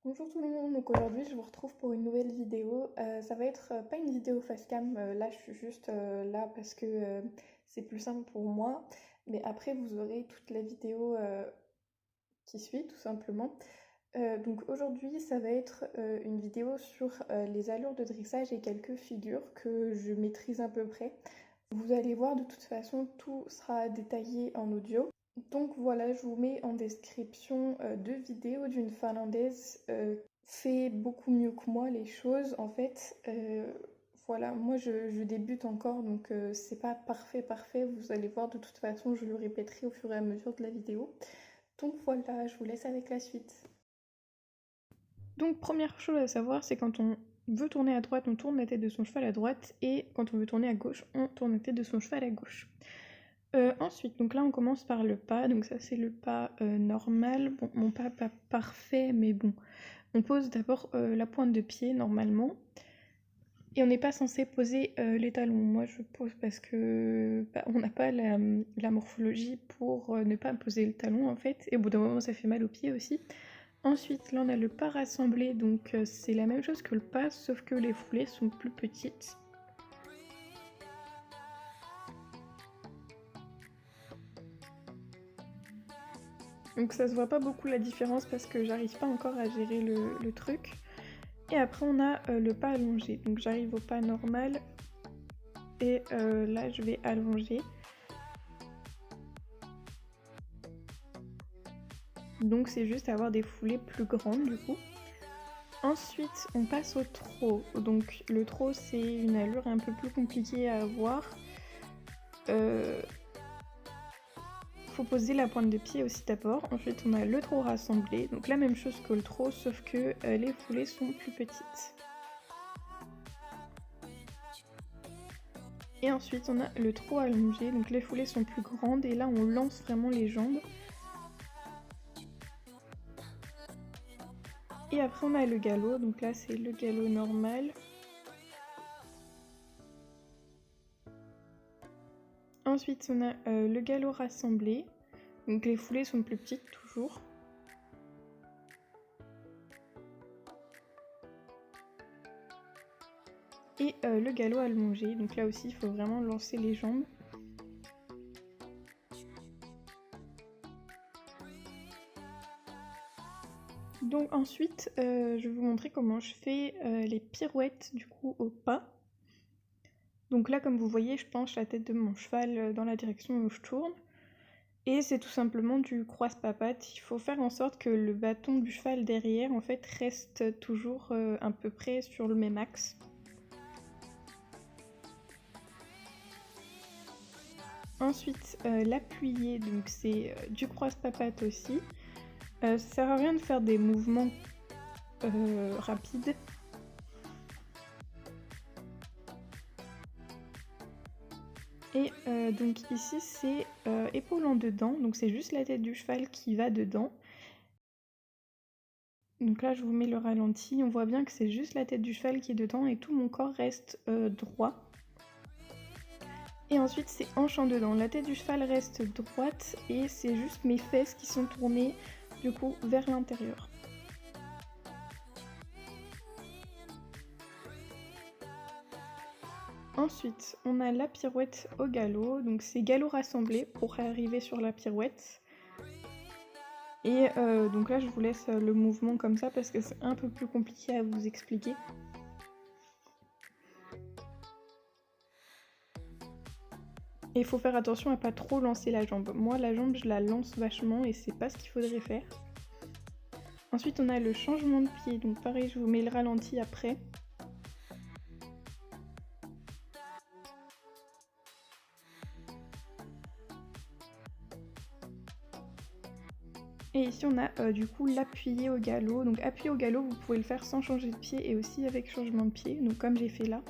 Bonjour tout le monde, donc aujourd'hui je vous retrouve pour une nouvelle vidéo. Ça va être pas une vidéo face cam, là je suis juste là parce que c'est plus simple pour moi. Mais après vous aurez toute la vidéo qui suit tout simplement. Donc aujourd'hui ça va être une vidéo sur les allures de dressage et quelques figures que je maîtrise à peu près. Vous allez voir de toute façon tout sera détaillé en audio. Donc voilà, je vous mets en description deux vidéos d'une Finlandaise fait beaucoup mieux que moi les choses. En fait, voilà, moi je débute encore, donc c'est pas parfait. Vous allez voir de toute façon, je le répéterai au fur et à mesure de la vidéo. Donc voilà, je vous laisse avec la suite. Donc première chose à savoir, c'est quand on veut tourner à droite, on tourne la tête de son cheval à droite, et quand on veut tourner à gauche, on tourne la tête de son cheval à gauche. Ensuite, donc là on commence par le pas, donc ça c'est le pas normal, bon mon pas pas parfait mais bon, on pose d'abord la pointe de pied normalement, et on n'est pas censé poser les talons. Moi je pose parce que on n'a pas la morphologie pour ne pas poser le talon en fait, et au bout d'un moment ça fait mal aux pieds aussi. Ensuite là on a le pas rassemblé, donc c'est la même chose que le pas sauf que les foulées sont plus petites. Donc ça se voit pas beaucoup la différence parce que j'arrive pas encore à gérer le truc. Et après on a le pas allongé. Donc j'arrive au pas normal et là je vais allonger. Donc c'est juste avoir des foulées plus grandes du coup. Ensuite on passe au trot. Donc le trot c'est une allure un peu plus compliquée à avoir. Faut poser la pointe de pied aussi d'abord. Ensuite on a le trot rassemblé, donc la même chose que le trot sauf que les foulées sont plus petites. Et ensuite on a le trot allongé, donc les foulées sont plus grandes et là on lance vraiment les jambes. Et après on a le galop, donc là c'est le galop normal. Ensuite on a le galop rassemblé, donc les foulées sont plus petites toujours. Et le galop allongé, donc là aussi il faut vraiment lancer les jambes. Donc ensuite je vais vous montrer comment je fais les pirouettes du coup au pas. Donc là comme vous voyez je penche la tête de mon cheval dans la direction où je tourne. Et c'est tout simplement du croise-papates. Il faut faire en sorte que le bâton du cheval derrière en fait reste toujours à peu près sur le même axe. Ensuite l'appuyer, donc c'est du croise-papates aussi. Ça sert à rien de faire des mouvements rapides. Et donc ici c'est épaule en dedans, donc c'est juste la tête du cheval qui va dedans. Donc là je vous mets le ralenti, on voit bien que c'est juste la tête du cheval qui est dedans et tout mon corps reste droit. Et ensuite c'est hanche en dedans, la tête du cheval reste droite et c'est juste mes fesses qui sont tournées du coup vers l'intérieur. Ensuite on a la pirouette au galop, donc c'est galop rassemblé pour arriver sur la pirouette. Et donc là je vous laisse le mouvement comme ça parce que c'est un peu plus compliqué à vous expliquer. Et il faut faire attention à pas trop lancer la jambe. Moi la jambe je la lance vachement et c'est pas ce qu'il faudrait faire. Ensuite on a le changement de pied, donc pareil je vous mets le ralenti après. Et ici on a du coup l'appuyer au galop. Donc appuyer au galop vous pouvez le faire sans changer de pied et aussi avec changement de pied, donc comme j'ai fait là.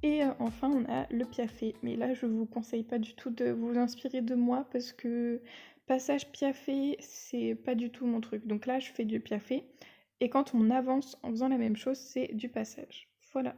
Et enfin on a le piafé, mais là je vous conseille pas du tout de vous inspirer de moi parce que passage piafé c'est pas du tout mon truc. Donc là je fais du piafé et quand on avance en faisant la même chose c'est du passage. Voilà.